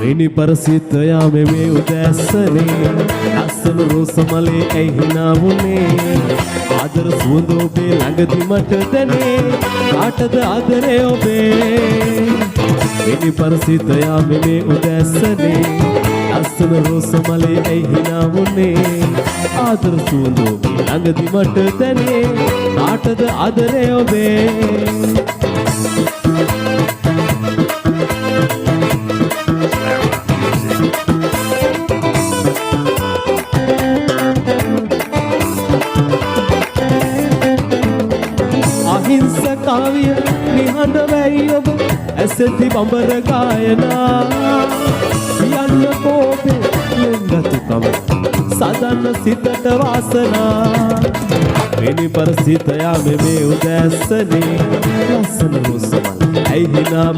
වෙනි පරසිත යාමේ මේ උදැස්සනේ අස්සන රෝසමලේ ඇයි හිනා වුනේ ආදර සුවඳ ඔබේ ළඟදි මට දැනේ කාටද ආදරේ ඔබේ වෙනි පරසිත යාමේ මේ උදැස්සනේ අස්සන රෝසමලේ ඇයි හිනා වුනේ ආදර සුවඳ ඔබේ ළඟදි මට දැනේ කාටද ආදරේ ඔබේ කාවිය නිහඬ වැයි ඔබ ඇසෙති බඹර ගායනා යන්න කෝපේ ලෙන්ගතුකම සදන්න සිතට වාසනා වෙනි පරසිත යාමේ මේ උදැස්සනේ ලස්සන රොසමල් ඇයි හිනා